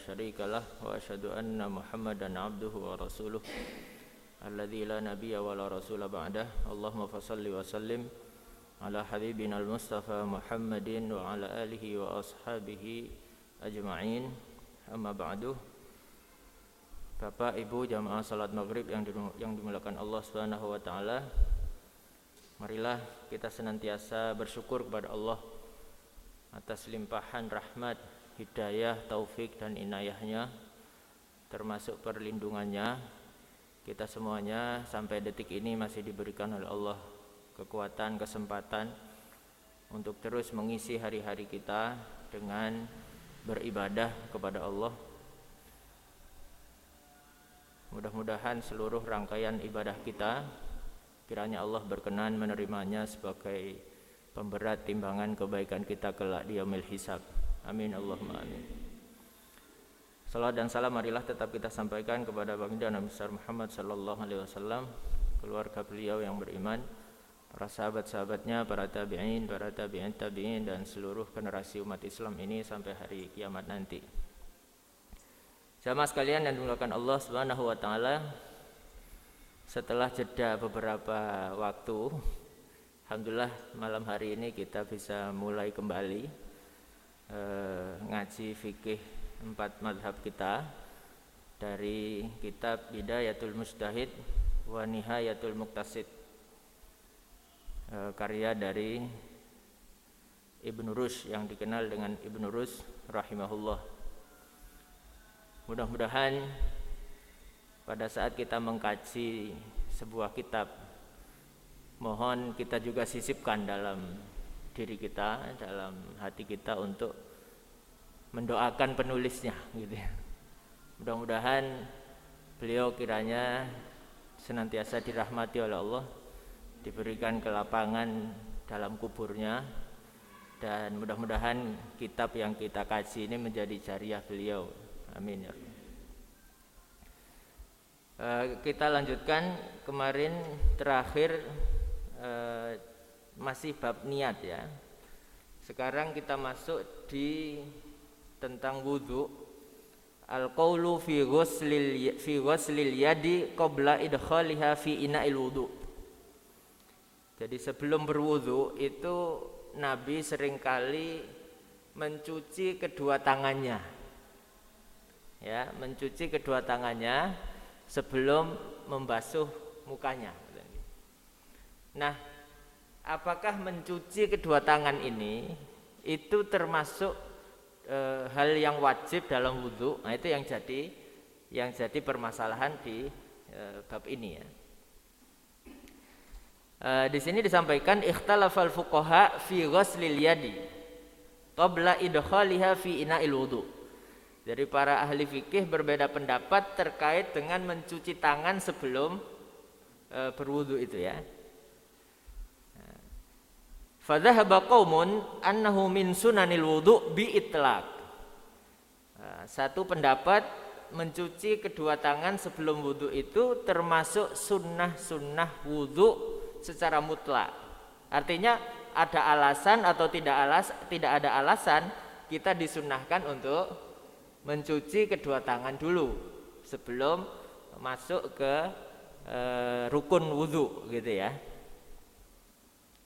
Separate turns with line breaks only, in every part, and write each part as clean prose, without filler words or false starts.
شريك له وأشهد أن محمدا عبده ورسوله الذي لا نبي ولا رسول بعده اللهم فصل وسلم على حبيبنا المصطفى محمد وعلى آله وأصحابه أجمعين أما بعد. Bapak, Ibu, jamaah salat maghrib yang dimuliakan Allah Subhanahu wa taala. Marilah kita senantiasa bersyukur kepada Allah atas limpahan rahmat, hidayah, taufik dan inayahnya, termasuk perlindungannya. Kita semuanya sampai detik ini masih diberikan oleh Allah kekuatan, kesempatan untuk terus mengisi hari-hari kita dengan beribadah kepada Allah. Mudah-mudahan seluruh rangkaian ibadah kita kiranya Allah berkenan menerimanya sebagai pemberat timbangan kebaikan kita kelak di yaumil hisab. Amin Allahumma amin. Salawat dan salam marilah tetap kita sampaikan kepada baginda Nabi besar Muhammad sallallahu alaihi wasallam, keluarga beliau yang beriman, para sahabat-sahabatnya, para tabi'in, para tabi'in tabi'in dan seluruh generasi umat Islam ini sampai hari kiamat nanti. Jamaah sekalian yang dimuliakan Allah Subhanahu wa taala, setelah jeda beberapa waktu, alhamdulillah malam hari ini kita bisa mulai kembali ngaji fikih 4 mazhab kita dari kitab Bidayatul Mujtahid wa Nihayatul Muqtasid, karya dari Ibnu Rushd yang dikenal dengan Ibnu Rushd rahimahullah. Mudah-mudahan pada saat kita mengkaji sebuah kitab, mohon kita juga sisipkan dalam diri kita, dalam hati kita untuk mendoakan penulisnya gitu ya. Mudah-mudahan beliau kiranya senantiasa dirahmati oleh Allah, diberikan kelapangan dalam kuburnya, dan mudah-mudahan kitab yang kita kaji ini menjadi jariah beliau. Amin ya. Kita lanjutkan kemarin terakhir masih bab niat ya. Sekarang kita masuk di tentang wudu. Al-qaulu fi ghuslil yadi qabla idkhaliha fi ina'il wudu. Jadi sebelum berwudu itu Nabi seringkali mencuci kedua tangannya. Ya, mencuci kedua tangannya sebelum membasuh mukanya. Nah, apakah mencuci kedua tangan ini itu termasuk hal yang wajib dalam wudu? Nah, itu yang jadi permasalahan di bab ini ya. Di sini disampaikan ikhtalafal fuqaha fi ghuslil yadi qabla idkhaliha fi ina'il wudu. Jadi para ahli fikih berbeda pendapat terkait dengan mencuci tangan sebelum berwudu itu ya. Fadhahaba qaumun annahu min sunanil wudu bi itlaq. Satu pendapat mencuci kedua tangan sebelum wudu itu termasuk sunnah-sunnah wudu secara mutlak. Artinya ada alasan atau tidak ada alasan, kita disunnahkan untuk mencuci kedua tangan dulu sebelum masuk ke rukun wudu gitu ya.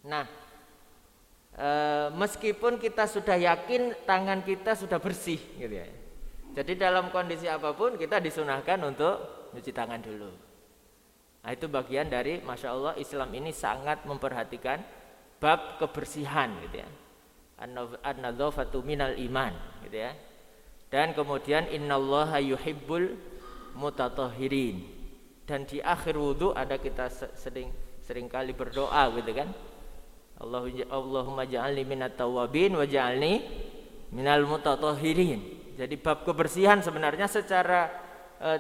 Nah, meskipun kita sudah yakin tangan kita sudah bersih gitu ya. Jadi dalam kondisi apapun kita disunahkan untuk mencuci tangan dulu. Nah, itu bagian dari Masya Allah Islam ini sangat memperhatikan bab kebersihan gitu ya. An-nadzafatu minal iman gitu ya. Dan kemudian innallaha yuhibbul mutatahhirin. Dan di akhir wudu ada kita sering kali berdoa gitu kan. Allahumma ja'alni minat tawwabin wa ja'alni minal mutatahhirin. Jadi bab kebersihan sebenarnya secara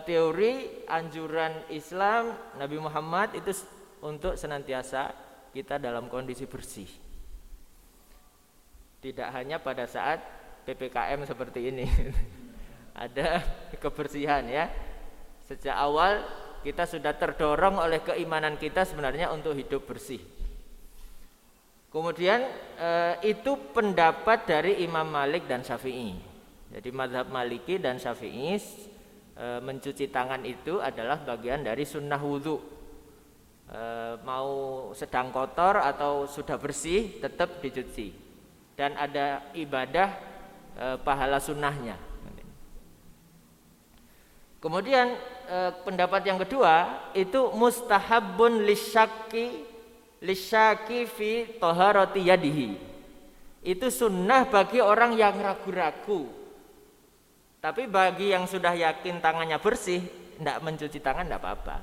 teori anjuran Islam Nabi Muhammad itu untuk senantiasa kita dalam kondisi bersih. Tidak hanya pada saat PPKM seperti ini. Ada kebersihan ya. Sejak awal kita sudah terdorong oleh keimanan kita sebenarnya untuk hidup bersih. Kemudian itu pendapat dari Imam Malik dan Syafi'i. Jadi mazhab Maliki dan Syafi'i mencuci tangan itu adalah bagian dari sunnah wudhu. Mau sedang kotor atau sudah bersih tetap dicuci. Dan ada ibadah pahala sunnahnya. Kemudian pendapat yang kedua itu mustahabun lisyaki fi taharati yadihi. Itu sunnah bagi orang yang ragu-ragu. Tapi bagi yang sudah yakin tangannya bersih, tidak mencuci tangan tidak apa-apa.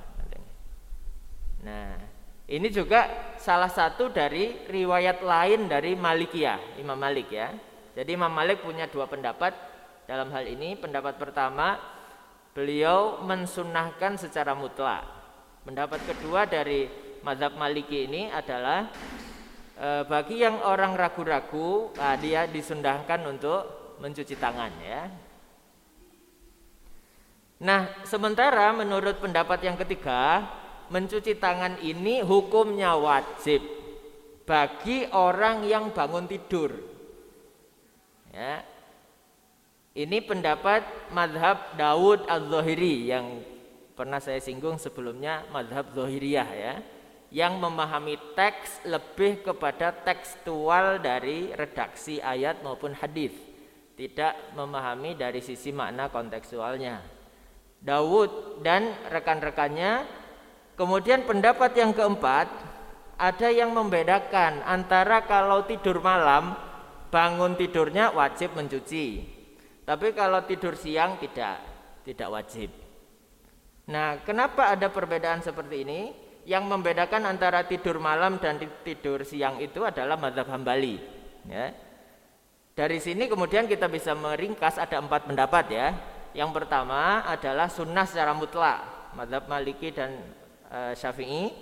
Nah, ini juga salah satu dari riwayat lain dari Malikiyah, Imam Malik ya. Jadi Imam Malik punya dua pendapat dalam hal ini. Pendapat pertama, beliau mensunnahkan secara mutlak. Pendapat kedua dari mazhab Maliki ini adalah bagi yang orang ragu-ragu, dia disunnahkan untuk mencuci tangan ya. Nah, sementara menurut pendapat yang ketiga, mencuci tangan ini hukumnya wajib bagi orang yang bangun tidur. Ya. Ini pendapat mazhab Dawud Az-Zahiri yang pernah saya singgung sebelumnya, mazhab Zahiriyah ya, yang memahami teks lebih kepada tekstual dari redaksi ayat maupun hadis, tidak memahami dari sisi makna kontekstualnya. Dawud dan rekan-rekannya. Kemudian pendapat yang keempat, ada yang membedakan antara kalau tidur malam, bangun tidurnya wajib mencuci, tapi kalau tidur siang tidak wajib. Nah, kenapa ada perbedaan seperti ini? Yang membedakan antara tidur malam dan tidur siang itu adalah mazhab Hambali ya. Dari sini kemudian kita bisa meringkas ada 4 pendapat ya. Yang pertama adalah sunnah secara mutlak, mazhab Maliki dan Syafi'i.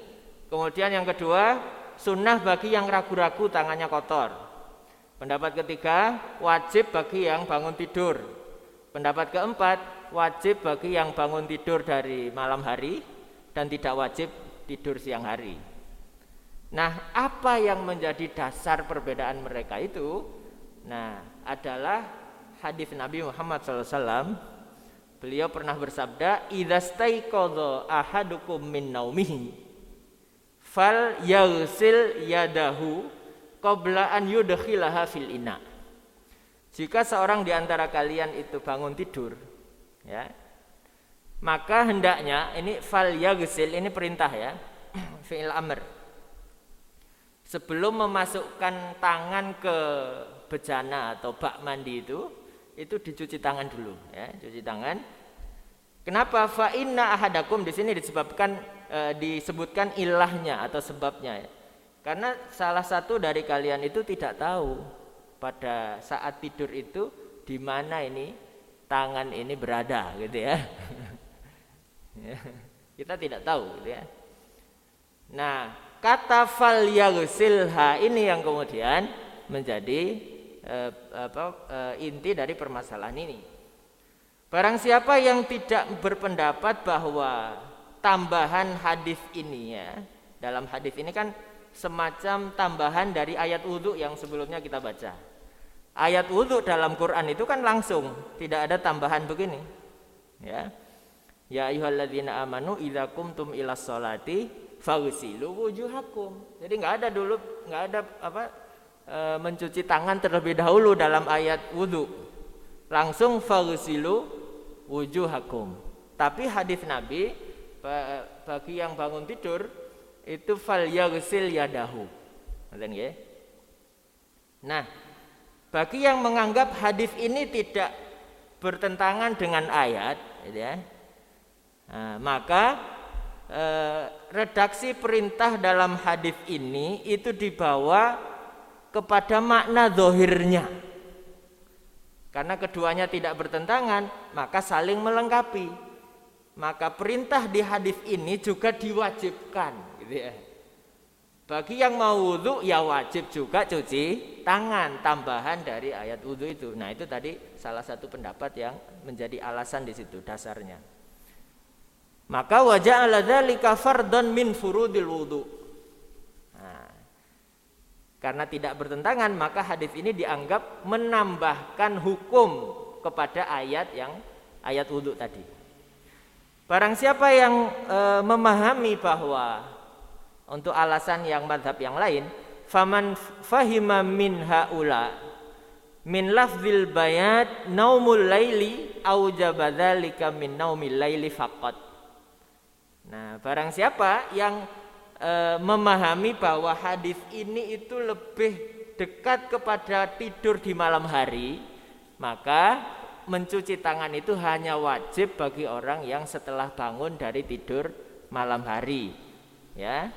Kemudian yang kedua, sunnah bagi yang ragu-ragu tangannya kotor. Pendapat ketiga, wajib bagi yang bangun tidur. Pendapat keempat, wajib bagi yang bangun tidur dari malam hari dan tidak wajib tidur siang hari. Nah, apa yang menjadi dasar perbedaan mereka itu? Nah, adalah hadis Nabi Muhammad SAW. Beliau pernah bersabda, "Idzastaiqadha ahadukum min naumihi fal yaghsil yadahu qabla an yudkhilaha fil ina." Jika seorang di antara kalian itu bangun tidur, ya, maka hendaknya ini fal yaghsil ini perintah ya, fi'il amr. Sebelum memasukkan tangan ke bejana atau bak mandi itu dicuci tangan dulu ya, cuci tangan. Kenapa? Fa inna ahadakum di sini disebutkan ilahnya atau sebabnya ya. Karena salah satu dari kalian itu tidak tahu pada saat tidur itu di mana ini tangan ini berada gitu ya. Kita tidak tahu gitu ya. Nah, kata fal yaghsilha ini yang kemudian menjadi inti dari permasalahan ini. Barang siapa yang tidak berpendapat bahwa tambahan hadis ini ya, dalam hadis ini kan semacam tambahan dari ayat wudhu yang sebelumnya kita baca. Ayat wudhu dalam Quran itu kan langsung, tidak ada tambahan begini ya. Ya ayyuhalladzina amanu idza qumtum ilas sholati faghsilu wujuhakum. Jadi enggak ada mencuci tangan terlebih dahulu dalam ayat wudhu, langsung faghsilu wujuhakum. Tapi hadis Nabi bagi yang bangun tidur itu fal yaghsil yadahu. Nah, bagi yang menganggap hadis ini tidak bertentangan dengan ayat ya, maka redaksi perintah dalam hadis ini itu dibawa kepada makna zahirnya. Karena keduanya tidak bertentangan, maka saling melengkapi. Maka perintah di hadis ini juga diwajibkan gitu ya. Bagi yang mau wudu ya wajib juga cuci tangan, tambahan dari ayat wudu itu. Nah, itu tadi salah satu pendapat yang menjadi alasan di situ dasarnya. Maka wa ja'ala dzalika fardhan min furudil wudu. Karena tidak bertentangan, maka hadis ini dianggap menambahkan hukum kepada ayat wudu tadi. Barang siapa yang memahami bahwa untuk alasan yang mazhab yang lain, faman fahima min haula min lafzil bayat naumul laili aujaba dzalika min naumil laili faqat. Nah, barang siapa yang memahami bahwa hadis ini itu lebih dekat kepada tidur di malam hari, maka mencuci tangan itu hanya wajib bagi orang yang setelah bangun dari tidur malam hari, ya.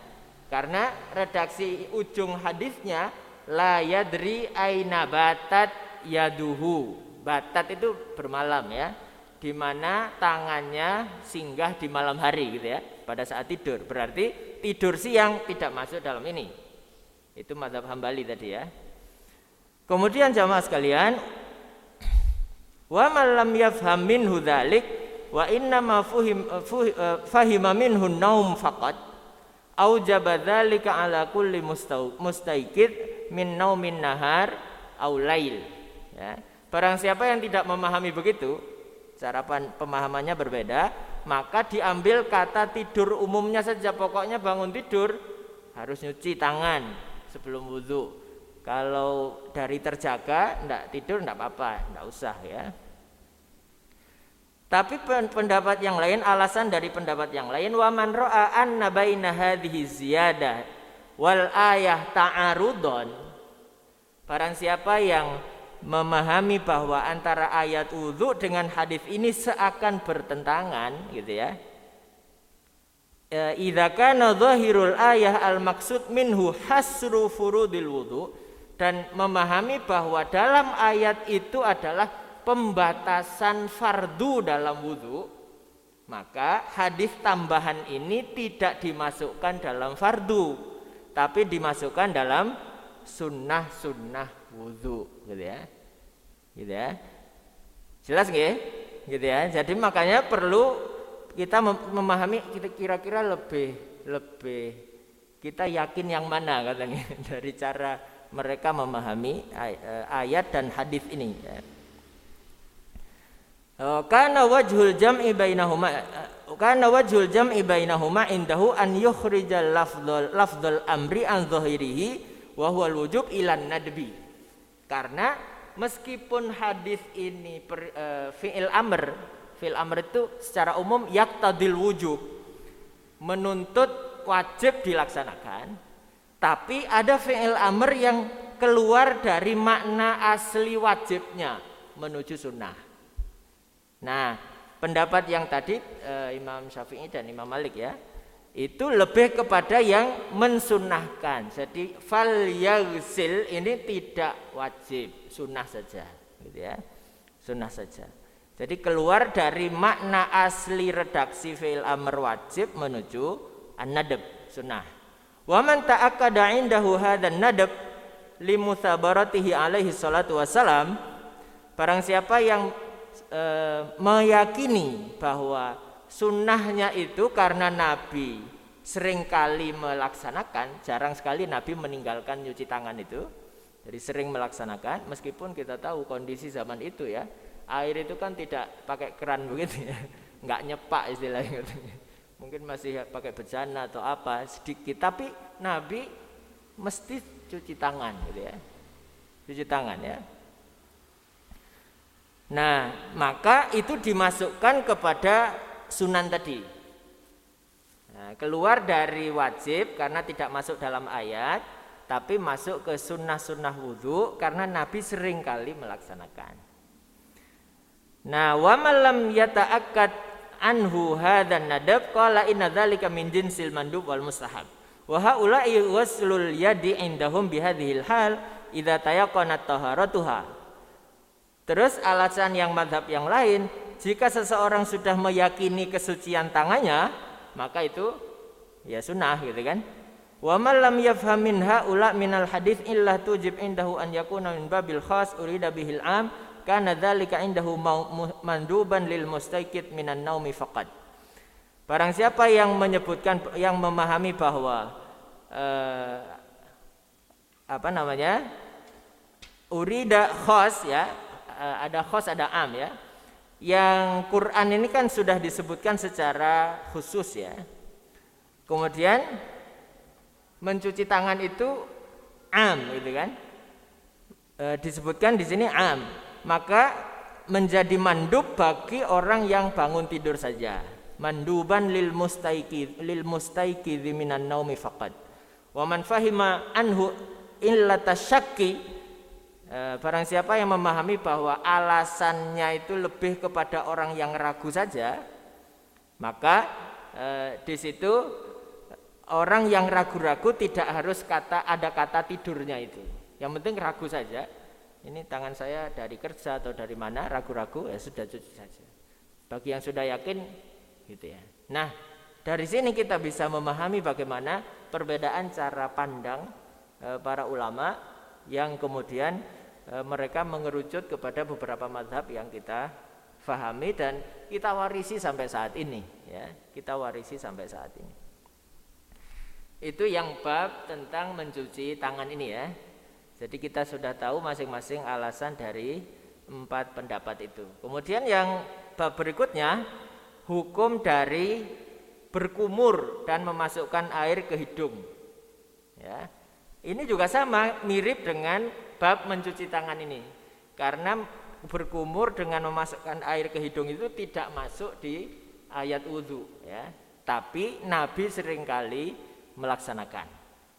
Karena redaksi ujung hadisnya la yadri aina batat yaduhu. Batat itu bermalam, ya, di mana tangannya singgah di malam hari gitu ya, pada saat tidur. Berarti tidur siang tidak masuk dalam ini. Itu mazhab Hambali tadi ya. Kemudian jamaah sekalian, wa man lam yafham minhu dzalik wa inna ma fahima minhu naum faqat aujaba dzalika ala kulli mustaiqid min naumin nahar au lail, ya. Barang siapa yang tidak memahami begitu, cara pemahamannya berbeda, maka diambil kata tidur umumnya saja. Pokoknya bangun tidur harus nyuci tangan sebelum wudu. Kalau dari terjaga enggak tidur enggak apa-apa, enggak usah ya. Tapi pendapat yang lain, alasan dari pendapat yang lain, wa man ra'a anna baina hadhihi ziyadah wal ayah ta'arudun. Barang siapa yang memahami bahwa antara ayat wudu dengan hadis ini seakan bertentangan gitu ya. Idza kana dhahirul ayah al maksud minhu hasru furudil wudu, dan memahami bahwa dalam ayat itu adalah pembatasan fardu dalam wudu, maka hadis tambahan ini tidak dimasukkan dalam fardu, tapi dimasukkan dalam sunnah-sunnah wudu, gitu ya. Gitu ya. Jelas nggih? Gitu ya. Jadi makanya perlu kita memahami, kita kira-kira lebih kita yakin yang mana katanya dari cara mereka memahami ayat dan hadis ini ya. Kana wajhul jam'i bainahuma indahu an yukhrijal lafdzul amri an dhahirihi wa huwal wujub ilan nadbi. Karena meskipun hadis ini fi'il amr itu secara umum yaqtadil wujub, menuntut wajib dilaksanakan, tapi ada fi'il amr yang keluar dari makna asli wajibnya menuju sunnah. Nah, pendapat yang tadi Imam Syafi'i dan Imam Malik ya, itu lebih kepada yang mensunnahkan. Jadi fal yaghsil ini tidak wajib, sunnah saja, gitu ya. Sunnah saja. Jadi keluar dari makna asli redaksi fi'il amr wajib menuju an-nadab, sunnah. Wa man ta'akkada 'indahu hadzal nadab limutsabaratihi alaihi salatu wassalam, barang siapa yang meyakini bahwa sunnahnya itu karena Nabi seringkali melaksanakan, jarang sekali Nabi meninggalkan nyuci tangan itu. Jadi sering melaksanakan, meskipun kita tahu kondisi zaman itu ya, air itu kan tidak pakai keran begitu ya, nggak nyepak istilahnya. Mungkin masih pakai bejana atau apa sedikit, tapi Nabi mesti cuci tangan gitu ya, cuci tangan ya. Nah, maka itu dimasukkan kepada sunan tadi. Nah, keluar dari wajib karena tidak masuk dalam ayat, tapi masuk ke sunnah-sunnah wudu karena Nabi sering kali melaksanakan. Nah, wa man lam yata'akkad anhu hadzal nadab qala inna dzalika min jinsil mandub wal mustahab. Wa haula'i waslul yadi indahum bihadhil hal idza tayaqqanat taharatuha. Terus alasan yang mazhab yang lain, jika seseorang sudah meyakini kesucian tangannya, maka itu ya sunnah gitu kan. Wa man lam yafham minha ula minal hadits illa tujib indahu an yakuna min babil khas urida bihil am kana dzalika indahu manduban lil mustaqid minan naumi faqat. Barang siapa yang menyebutkan, yang memahami bahwa urida khas ya, ada khos ada am ya. Yang Quran ini kan sudah disebutkan secara khusus ya. Kemudian mencuci tangan itu am gitu kan. Disebutkan di sini am. Maka menjadi mandub bagi orang yang bangun tidur saja. Manduban lil mustaiki minan naumi faqad. Wa man fahima anhu illa tasyakki, barang siapa yang memahami bahwa alasannya itu lebih kepada orang yang ragu saja, maka di situ orang yang ragu-ragu tidak harus ada kata tidurnya itu. Yang penting ragu saja. Ini tangan saya dari kerja atau dari mana, ragu-ragu ya sudah cuci saja. Bagi yang sudah yakin gitu ya. Nah, dari sini kita bisa memahami bagaimana perbedaan cara pandang para ulama yang kemudian mereka mengerucut kepada beberapa mazhab yang kita fahami dan kita warisi sampai saat ini ya. Kita warisi sampai saat ini. Itu yang bab tentang mencuci tangan ini ya. Jadi kita sudah tahu masing-masing alasan dari 4 pendapat itu. Kemudian yang bab berikutnya, hukum dari berkumur dan memasukkan air ke hidung. Ya. Ini juga sama, mirip dengan bab mencuci tangan ini. Karena berkumur dengan memasukkan air ke hidung itu tidak masuk di ayat wudu ya. Tapi Nabi seringkali melaksanakan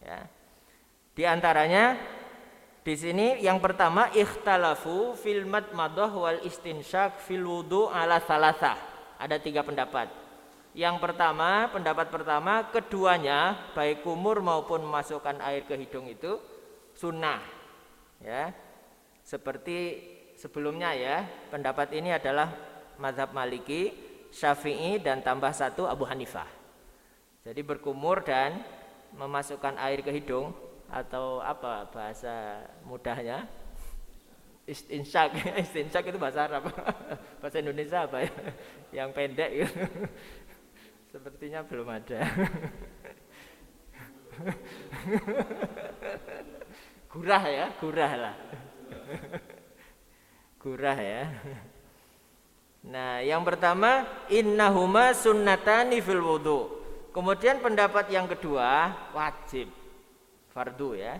ya. Di antaranya di sini yang pertama, ikhtalafu fil madmadah wal istinsyak fil wudu ala salasah. Ada 3 pendapat. Yang pertama, pendapat pertama, keduanya baik kumur maupun memasukkan air ke hidung itu sunnah ya. Seperti sebelumnya ya, pendapat ini adalah mazhab Maliki, Syafi'i dan tambah 1 Abu Hanifah. Jadi berkumur dan memasukkan air ke hidung atau apa bahasa mudahnya, istinsyak. Istinsyak itu bahasa Arab. Bahasa Indonesia apa ya? Yang pendek gitu. Sepertinya belum ada. Gurah ya, gurah lah. Gurah ya. Nah, yang pertama, innahuma sunnatani fil wudu. Kemudian pendapat yang kedua, wajib. Fardu ya.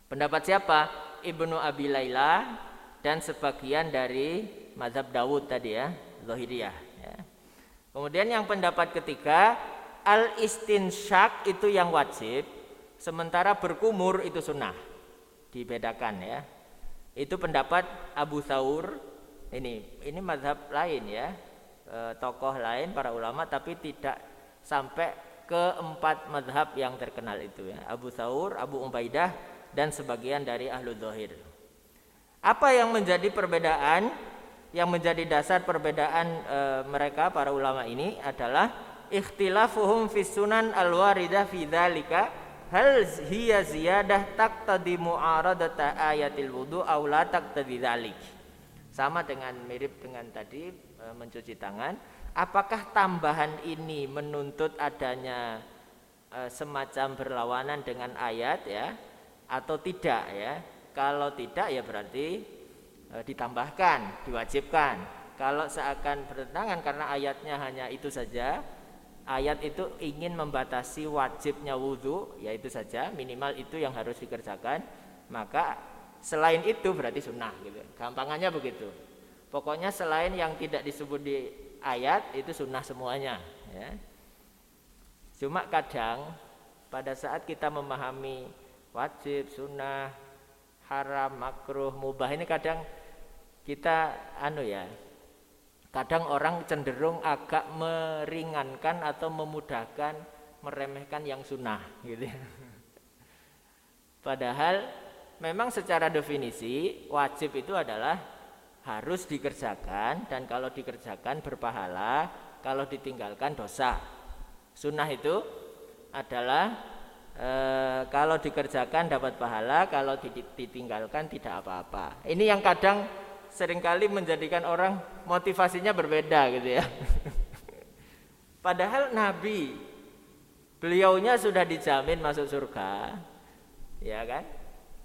Pendapat siapa? Ibnu Abi Laila dan sebagian dari mazhab Dawud tadi ya, Zahiriyah ya. Kemudian yang pendapat ketiga, al-istinsyak itu yang wajib, sementara berkumur itu sunnah. Dibedakan ya. Itu pendapat Abu Thawr. Ini mazhab lain ya. Tokoh lain para ulama tapi tidak sampai ke-4 mazhab yang terkenal itu ya. Abu Thawr, Abu Ubaidah dan sebagian dari Ahlu Zahir. Apa yang menjadi perbedaan, yang menjadi dasar perbedaan mereka para ulama ini adalah ikhtilafuhum fis sunan al-waridah fi dzalika hal hiya ziyadah taqtadi mu'aradata ayatil wudu aw la taqtadi dzalik. Sama dengan mirip dengan tadi mencuci tangan. Apakah tambahan ini menuntut adanya semacam berlawanan dengan ayat ya atau tidak ya? Kalau tidak ya berarti ditambahkan, diwajibkan. Kalau seakan bertentangan karena ayatnya hanya itu saja, ayat itu ingin membatasi wajibnya wudu, ya itu saja, minimal itu yang harus dikerjakan, maka selain itu berarti sunnah gitu. Gampangannya begitu. Pokoknya selain yang tidak disebut di ayat itu sunnah semuanya ya. Cuma kadang pada saat kita memahami wajib, sunnah, haram, makruh, mubah ini kadang kita kadang orang cenderung agak meringankan atau memudahkan, meremehkan yang sunnah gitu ya. Padahal memang secara definisi wajib itu adalah harus dikerjakan dan kalau dikerjakan berpahala, kalau ditinggalkan dosa. Sunnah itu adalah kalau dikerjakan dapat pahala, kalau ditinggalkan tidak apa-apa. Ini yang kadang seringkali menjadikan orang motivasinya berbeda gitu ya. Padahal Nabi, beliaunya sudah dijamin masuk surga, ya kan?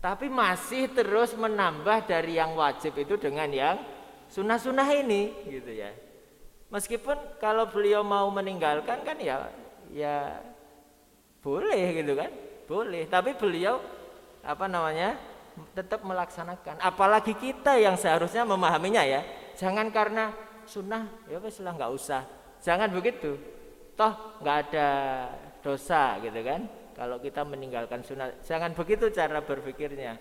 Tapi masih terus menambah dari yang wajib itu dengan yang sunnah-sunnah ini gitu ya. Meskipun kalau beliau mau meninggalkan kan ya boleh gitu kan. Boleh, tapi beliau tetap melaksanakan. Apalagi kita yang seharusnya memahaminya ya. Jangan karena sunnah ya wes lah nggak usah. Jangan begitu. Toh nggak ada dosa gitu kan. Kalau kita meninggalkan sunnah, jangan begitu cara berpikirnya.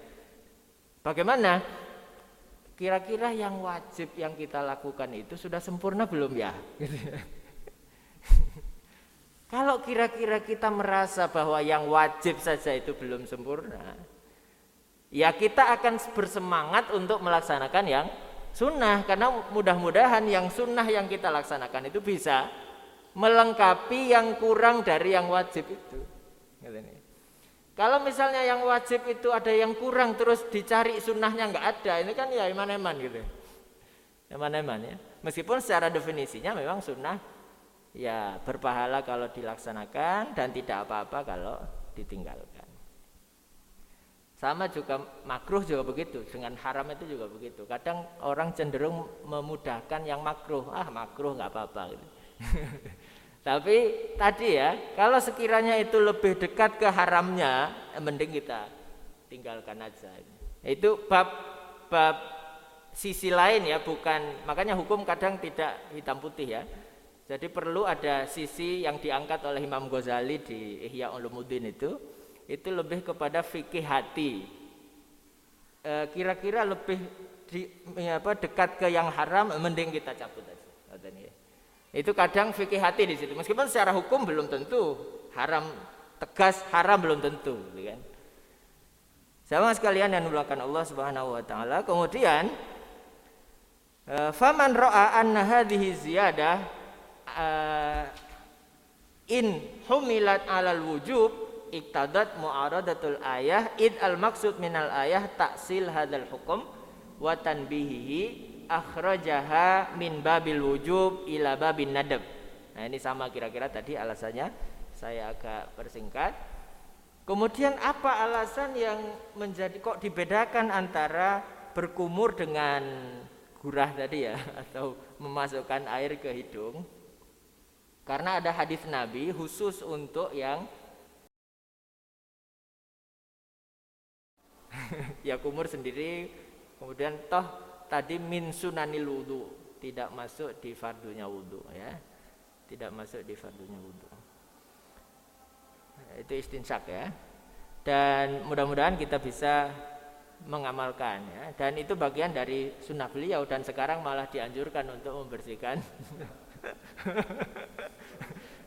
Bagaimana? Kira-kira yang wajib yang kita lakukan itu sudah sempurna belum ya? Gitu ya. Kalau kira-kira kita merasa bahwa yang wajib saja itu belum sempurna, ya kita akan bersemangat untuk melaksanakan yang sunnah. Karena mudah-mudahan yang sunnah yang kita laksanakan itu bisa melengkapi yang kurang dari yang wajib itu. Kalau misalnya yang wajib itu ada yang kurang terus dicari sunnahnya nggak ada, ini kan ya eman-eman gitu. Eman-eman ya. Meskipun secara definisinya memang sunnah ya berpahala kalau dilaksanakan dan tidak apa-apa kalau ditinggalkan. Sama juga makruh juga begitu, dengan haram itu juga begitu. Kadang orang cenderung memudahkan yang makruh, makruh nggak apa-apa gitu. Tapi tadi ya, kalau sekiranya itu lebih dekat ke haramnya, mending kita tinggalkan aja. Itu bab sisi lain ya, bukan, makanya hukum kadang tidak hitam putih ya. Jadi perlu ada sisi yang diangkat oleh Imam Ghazali di Ihya Ulumuddin itu lebih kepada fikih hati. Kira-kira lebih dekat ke yang haram, mending kita cabut aja. Itu kadang fikih hati di situ. Meskipun secara hukum belum tentu haram, tegas haram belum tentu, gitu kan. Sama sekalian yang dimuliakan Allah Subhanahu wa taala. Kemudian faman ra'a anna hadhihi ziyadah in humilat 'alal wujub iktadat mu'aradatul ayah id al maksud minal ayah taksil hadzal hukum wa tanbihihi akhrajaha min babil wujub ila babin nadab. Nah ini sama kira-kira tadi alasannya, saya agak persingkat. Kemudian apa alasan yang menjadi kok dibedakan antara berkumur dengan gurah tadi ya, atau memasukkan air ke hidung? Karena ada hadis Nabi khusus untuk yang ya kumur sendiri, kemudian toh tadi min sunanil wudu, tidak masuk di fardunya wudu ya. Tidak masuk di fardunya wudu. Itu istinsyak ya. Dan mudah-mudahan kita bisa mengamalkan ya. Dan itu bagian dari sunnah beliau dan sekarang malah dianjurkan untuk membersihkan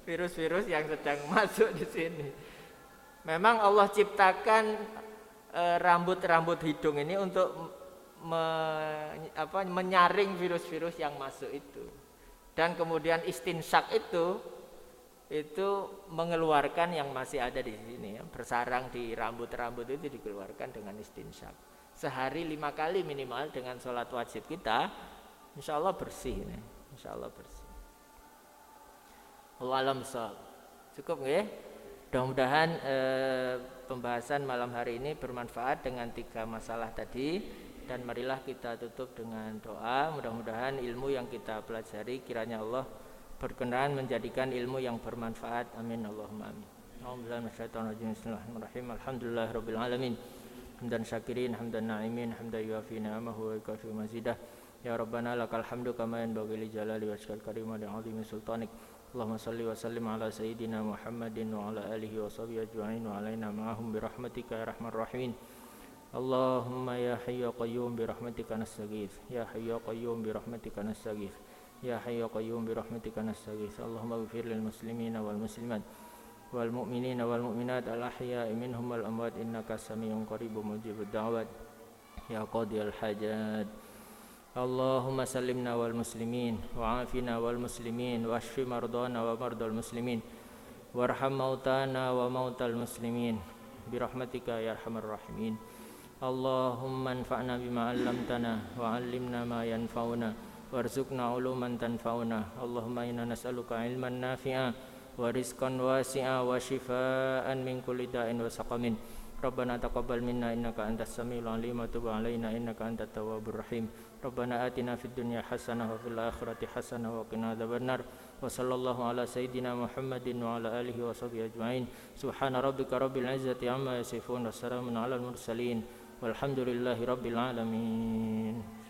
virus-virus yang sedang masuk di sini. Memang Allah ciptakan rambut-rambut hidung ini untuk menyaring virus-virus yang masuk itu. Dan kemudian istinsyak itu mengeluarkan yang masih ada di sini ya. Bersarang di rambut-rambut itu dikeluarkan dengan istinsyak. Sehari 5 kali minimal dengan sholat wajib kita, insya Allah bersih nih. Insya Allah bersih. Wallahualam shawab. Cukup nggih? Mudah-mudahan pembahasan malam hari ini bermanfaat dengan 3 masalah tadi. Dan marilah kita tutup dengan doa. Mudah-mudahan ilmu yang kita pelajari kiranya Allah berkenan menjadikan ilmu yang bermanfaat. Amin Allahumma amin. A'udzubillahi minasyaitonirrajim. Bismillahirrahmanirrahim. Alhamdulillahirabbil alamin. Hamdan syakirin, hamdan na'imin, hamdan yuafi ni'amahu wa yukafi mazidah. Ya Rabbana lakal hamdu kama yanbaghi li jalali wajhikal karim wa li 'azimi sultanik. Allahumma shalli wa sallim ala sayyidina Muhammadin wa ala alihi wa sahbihi ajma'in wa alaina ma'ahum bi rahmatika ya arhamar rahimin. Allahumma ya hayyu qayyum bi rahmatika nastaghits, ya hayyu qayyum bi rahmatika nastaghits, ya hayyu qayyum bi rahmatika nastaghits. Allahumma ighfir lil muslimina wal muslimat wal mu'minina wal mu'minat al ahya'i minhum wal amwat innaka samii'un qaribun mujibud da'wat ya qadiyal hajat. Allahumma sallimna wal muslimin wa afina wal muslimin wa ashfi mardana wa mardal muslimin warham mautana wa mautal muslimin bi rahmatika ya arhamar rahimin. Allahumma anfa'na bima 'allamtana wa 'allimna ma yanfa'una warzuqna 'uluman tanfa'una. Allahumma inna nas'aluka 'ilman nafi'a wa rizqan wasi'a wa shifaa'an min kulli da'in wa saqamin Rabbana taqabbal minna innaka antas samiul alim wa tub 'alaina innaka antat tawwabur rahim. Rabbana atina fid dunya hasanah wa fil akhirati hasanah wa qina adzabannar. Wa sallallahu ala sayyidina Muhammadin wa ala alihi wa sahbihi ajmain. Subhana rabbika rabbil izzati amma yasifun wa salamun alal mursalin. Walhamdulillahi rabbil alamin.